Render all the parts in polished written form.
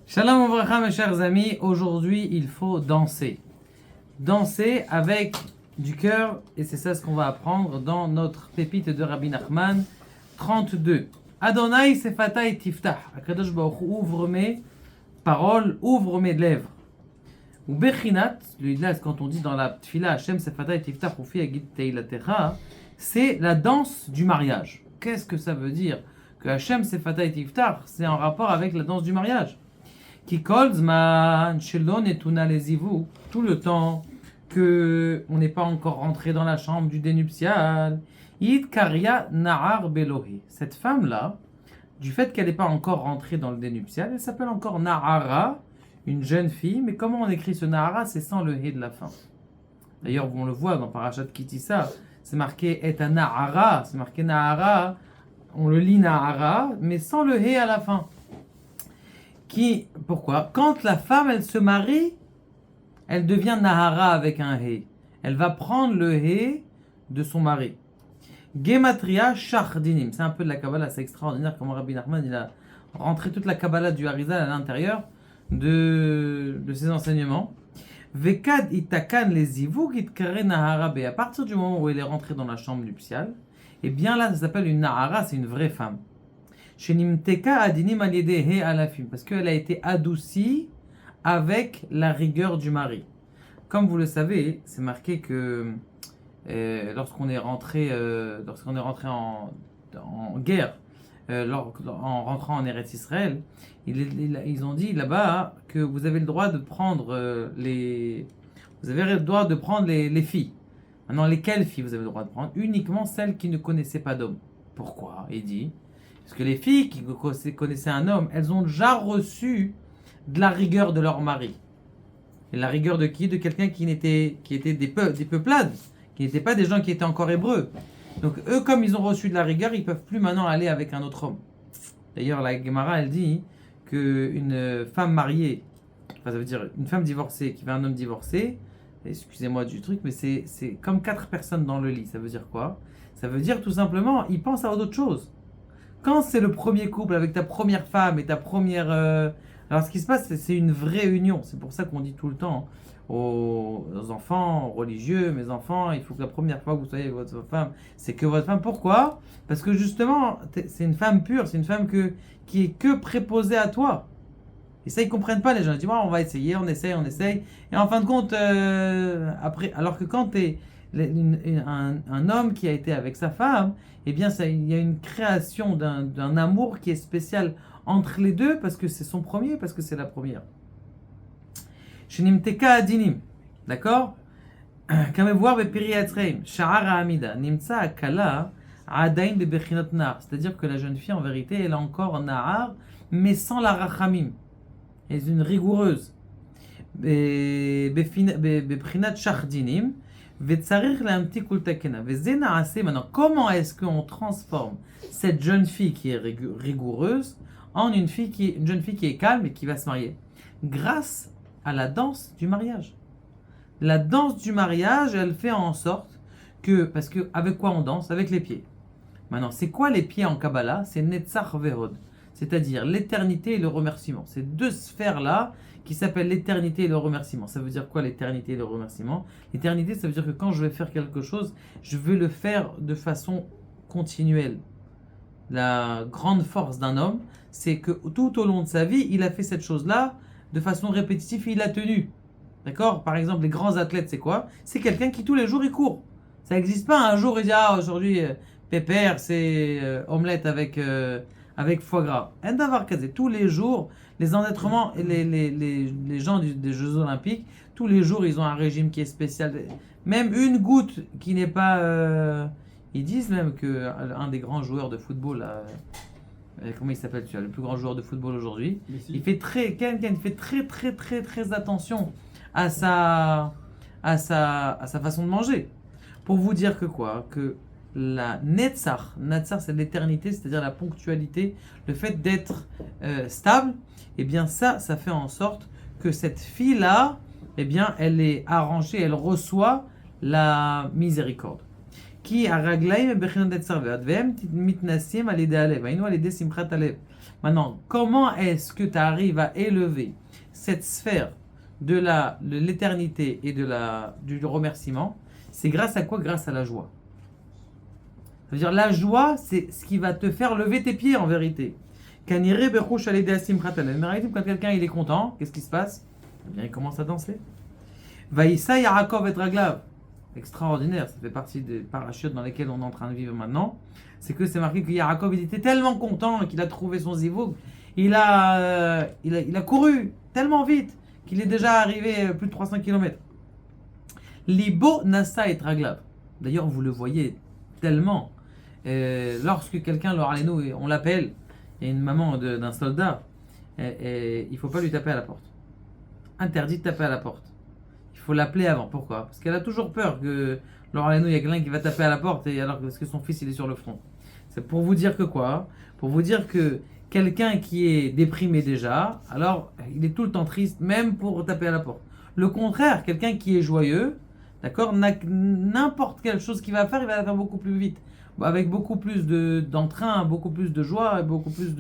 Shalom Ouvracha mes chers amis, aujourd'hui il faut danser. Danser avec du cœur, et c'est ça ce qu'on va apprendre dans notre pépite de Rabbi Nachman 32. Adonai sefatai tiftah, Akadosh Baruch Hu, ouvre mes paroles, ouvre mes lèvres. Ou bechinat, quand on dit dans la tfila Hashem sefatai tiftah ufi agid teilatecha, c'est la danse du mariage. Qu'est-ce que ça veut dire que Hashem sefatai tiftah, c'est en rapport avec la danse du mariage? Qui kolzman shelon etuna lezivou, tout le temps que on n'est pas encore rentré dans la chambre du dénuptial. Yid karia nahar belohi. Cette femme-là, du fait qu'elle n'est pas encore rentrée dans le dénuptial, elle s'appelle encore Nahara, une jeune fille. Mais comment on écrit ce Nahara? C'est sans le hé de la fin. D'ailleurs, on le voit dans Parashat Kitissa, c'est marqué et Nahara, c'est marqué Nahara, on le lit Nahara, mais sans le hé à la fin. Pourquoi? Quand la femme, elle se marie, elle devient Nahara avec un hé. Elle va prendre le hé de son mari. Gematria Shachdinim. C'est un peu de la Kabbalah, c'est extraordinaire comment Rabbi Nachman il a rentré toute la Kabbalah du Harizal à l'intérieur de ses enseignements. Vekad itakan les ivuk itkare Nahara be. À partir du moment où elle est rentrée dans la chambre nuptiale, et bien là, ça s'appelle une Nahara, c'est une vraie femme. Shenimteka adinim aliede he alafim, parce qu'elle a été adoucie avec la rigueur du mari. Comme vous le savez, c'est marqué que lorsqu'on est rentré en guerre, en rentrant en Eretz Israël, ils ont dit là-bas que vous avez le droit de prendre les filles. Maintenant, lesquelles filles vous avez le droit de prendre? Uniquement celles qui ne connaissaient pas d'homme. Pourquoi? Il dit parce que les filles qui connaissaient un homme, elles ont déjà reçu de la rigueur de leur mari. Et la rigueur de qui? De quelqu'un qui était des peuplades, qui n'étaient pas des gens qui étaient encore hébreux. Donc eux, comme ils ont reçu de la rigueur, ils ne peuvent plus maintenant aller avec un autre homme. D'ailleurs, la Gemara, elle dit qu'une femme mariée, enfin ça veut dire une femme divorcée qui veut un homme divorcé, excusez-moi du truc, mais c'est comme 4 personnes dans le lit. Ça veut dire quoi? Ça veut dire tout simplement, ils pensent à d'autres choses. Quand c'est le premier couple avec ta première femme et ta première... Alors ce qui se passe, c'est une vraie union. C'est pour ça qu'on dit tout le temps aux enfants, aux religieux, mes enfants, il faut que la première fois que vous soyez avec votre femme, c'est que votre femme. Pourquoi? Parce que justement, c'est une femme pure, c'est une femme qui est que préposée à toi. Et ça, ils ne comprennent pas les gens. Ils disent, on va essayer, on essaye. Et en fin de compte, après, alors que quand tu es un homme qui a été avec sa femme, eh bien, il y a une création d'un amour qui est spécial entre les deux parce que c'est son premier, parce que c'est la première. Shenimteka adinim, d'accord? Kamevoir bepiriatreim, sha'ara amida, nimtsa akala, adain bebechinot nar. C'est-à-dire que la jeune fille, en vérité, elle a encore nahar, mais sans la rachamim. Elle est une rigoureuse. Beprinat shachdinim. Maintenant, comment est-ce qu'on transforme cette jeune fille qui est rigoureuse en une jeune fille qui est calme et qui va se marier? Grâce à la danse du mariage. La danse du mariage, elle fait en sorte que, parce que avec quoi on danse? Avec les pieds. Maintenant, c'est quoi les pieds en Kabbalah? C'est Netzach Vehod, c'est-à-dire l'éternité et le remerciement. Ces deux sphères-là qui s'appellent l'éternité et le remerciement. Ça veut dire quoi l'éternité et le remerciement? L'éternité, ça veut dire que quand je vais faire quelque chose, je vais le faire de façon continuelle. La grande force d'un homme, c'est que tout au long de sa vie, il a fait cette chose-là de façon répétitive et il l'a tenue. D'accord? Par exemple, les grands athlètes, c'est quoi? C'est quelqu'un qui tous les jours, il court. Ça n'existe pas un jour, il dit, aujourd'hui, pépère, c'est omelette avec foie gras. Tous les jours, les entraînements, les gens des Jeux Olympiques, tous les jours, ils ont un régime qui est spécial. Même une goutte qui n'est pas... ils disent même qu'un des grands joueurs de football, comment il s'appelle, le plus grand joueur de football aujourd'hui, il fait très attention à sa façon de manger. Pour vous dire que quoi? Que la Netzach c'est l'éternité, c'est-à-dire la ponctualité, le fait d'être stable, et bien ça fait en sorte que cette fille-là, eh bien, elle est arrangée, elle reçoit la miséricorde. Qui a raglaim et bechinot etzarveat vehem mitnasim al yedei alev. Aïnou al yedei simchat alev. Maintenant, comment est-ce que tu arrives à élever cette sphère de l'éternité et du remerciement? C'est grâce à quoi? Grâce à la joie. Ça veut dire la joie, c'est ce qui va te faire lever tes pieds en vérité. Quand quelqu'un il est content, qu'est-ce qui se passe? Eh bien, il commence à danser. Vaïssa Yaakov et Raglav. Extraordinaire, ça fait partie des parachutes dans lesquels on est en train de vivre maintenant. C'est que c'est marqué que Yaakov il était tellement content qu'il a trouvé son zivoug. Il a couru tellement vite qu'il est déjà arrivé plus de 300 km. Libo Nassa et Raglav. D'ailleurs, vous le voyez tellement. Lorsque quelqu'un, on l'appelle, il y a une maman d'un soldat, il ne faut pas lui taper à la porte. Interdit de taper à la porte. Il faut l'appeler avant. Pourquoi? Parce qu'elle a toujours peur que, il y a quelqu'un qui va taper à la porte parce que son fils il est sur le front. C'est pour vous dire que quoi? Pour vous dire que quelqu'un qui est déprimé déjà, alors il est tout le temps triste, même pour taper à la porte. Le contraire, quelqu'un qui est joyeux, d'accord, n'importe quelle chose qu'il va faire, il va la faire beaucoup plus vite. Avec beaucoup plus d'entrain, beaucoup plus de joie, beaucoup plus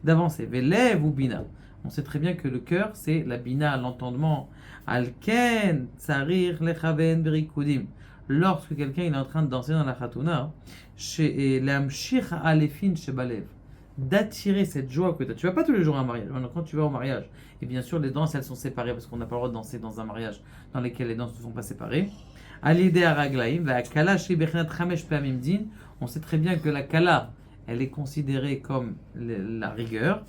d'avancée. Velev ou bina. On sait très bien que le cœur, c'est la bina, l'entendement. Alken, tsarir, lechaven, berikudim. Lorsque quelqu'un est en train de danser dans la chatouna, l'amshir alefin shebalev, d'attirer cette joie que tu as. Tu vas pas tous les jours à un mariage. Quand tu vas au mariage, et bien sûr les danses elles sont séparées parce qu'on n'a pas le droit de danser dans un mariage dans lequel les danses ne sont pas séparées. Alidé araglaim, va kala shebechnat chamesh pamim din. On sait très bien que la kala, elle est considérée comme la rigueur.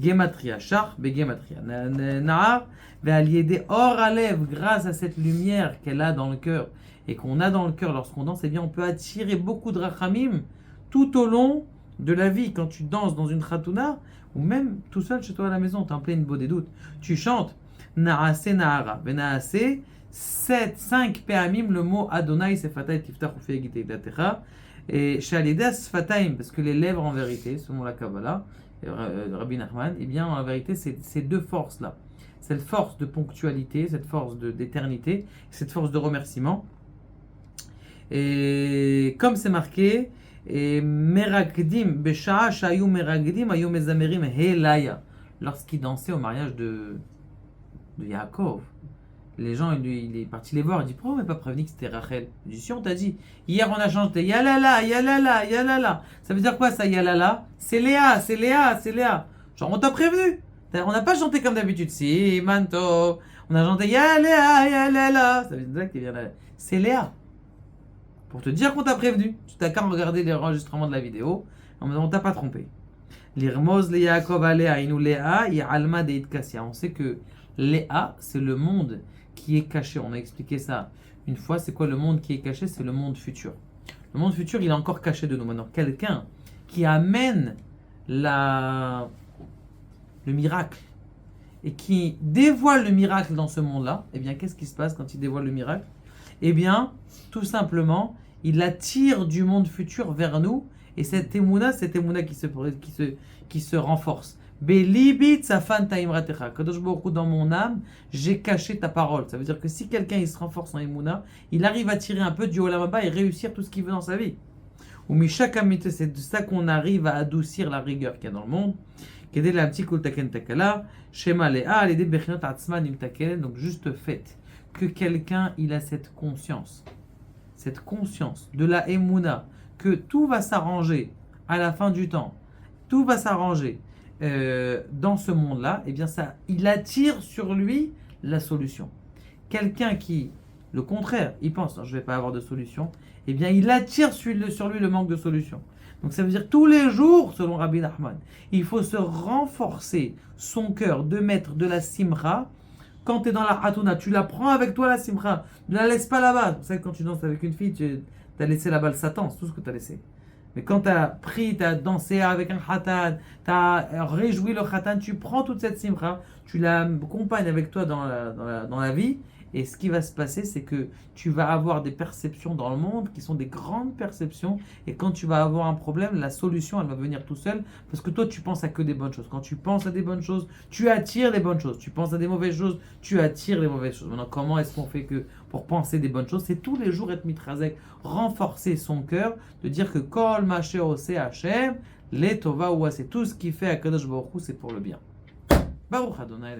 Gematria, char, begematria. Na'ar, va alliéder or alev, grâce à cette lumière qu'elle a dans le cœur et qu'on a dans le cœur lorsqu'on danse, eh bien on peut attirer beaucoup de rachamim tout au long de la vie. Quand tu danses dans une khatouna, ou même tout seul chez toi à la maison, tu es en pleine beau des doutes, tu chantes Naase Nahara, Benaase, 5 pe'amim, le mot Adonai, Sefatay, Tiftach, Ufei, Gitei, Datecha, et Shalida Sfataim, parce que les lèvres en vérité, selon la Kabbalah, Rabbi Nachman, eh bien en vérité, c'est ces deux forces-là. Cette force de ponctualité, cette force d'éternité, cette force de remerciement. Et comme c'est marqué, Merakdim, Besha, Shayu Merakdim, Ayu Mezamerim, Helaya. Lorsqu'il dansait au mariage de Yaakov, les gens, il est parti les voir, il dit pourquoi on m'a pas prévenu que c'était Rachel? Il dit si on t'a dit, hier on a chanté Yalala, Yalala, Yalala. Ça veut dire quoi ça Yalala? C'est Léa, c'est Léa, c'est Léa. Genre on t'a prévenu. On n'a pas chanté comme d'habitude. Si, Manto. On a chanté Yalala, Yalala. Ça veut dire que c'est Léa. Pour te dire qu'on t'a prévenu. Tu t'as qu'à regarder l'enregistrement de la vidéo. On t'a pas trompé. L'irmoz le Yaakov Léa, inou Léa, Alma de Itkassia. On sait que Léa, c'est le monde qui est caché. On a expliqué ça une fois. C'est quoi le monde qui est caché? C'est le monde futur. Le monde futur, il est encore caché de nous. Maintenant, quelqu'un qui amène le miracle et qui dévoile le miracle dans ce monde-là, eh bien, qu'est-ce qui se passe quand il dévoile le miracle? Eh bien, tout simplement, il attire du monde futur vers nous et cette émouna qui se renforce. Belibit safan taimratecha. Kadosh Baruch Hu, dans mon âme, j'ai caché ta parole. Ça veut dire que si quelqu'un il se renforce en émouna, il arrive à tirer un peu du olam haba et réussir tout ce qu'il veut dans sa vie. Ou mishakamite, c'est de ça qu'on arrive à adoucir la rigueur qu'il y a dans le monde. Kedel la ptikul taken takala, shema lea, l'idée bechinot atzman im taken. Donc juste fait que quelqu'un il a cette conscience de la émouna, que tout va s'arranger à la fin du temps, tout va s'arranger. Dans ce monde-là, eh bien ça, il attire sur lui la solution. Quelqu'un qui, le contraire, il pense je ne vais pas avoir de solution, eh bien il attire sur lui le manque de solution. Donc ça veut dire tous les jours, selon Rabbi Nachman, il faut se renforcer son cœur de mettre de la simra. Quand tu es dans la hatuna, tu la prends avec toi la simra, ne la laisse pas là-bas. Vous savez, quand tu danses avec une fille, tu as laissé là-bas le Satan, c'est tout ce que tu as laissé. Mais quand tu as pris, tu as dansé avec un khatan, tu as réjoui le khatan, tu prends toute cette simra, tu la accompagnes avec toi dans la vie, Et ce qui va se passer, c'est que tu vas avoir des perceptions dans le monde qui sont des grandes perceptions. Et quand tu vas avoir un problème, la solution, elle va venir tout seul. Parce que toi, tu penses à que des bonnes choses. Quand tu penses à des bonnes choses, tu attires les bonnes choses. Tu penses à des mauvaises choses, tu attires les mauvaises choses. Maintenant, comment est-ce qu'on fait que pour penser des bonnes choses? C'est tous les jours être mitrazek, renforcer son cœur, de dire que Kol Maché Ose Hachem, les Tova ou c'est tout ce qui fait à Kadosh Baruch Hu, c'est pour le bien. Baruch Adonai,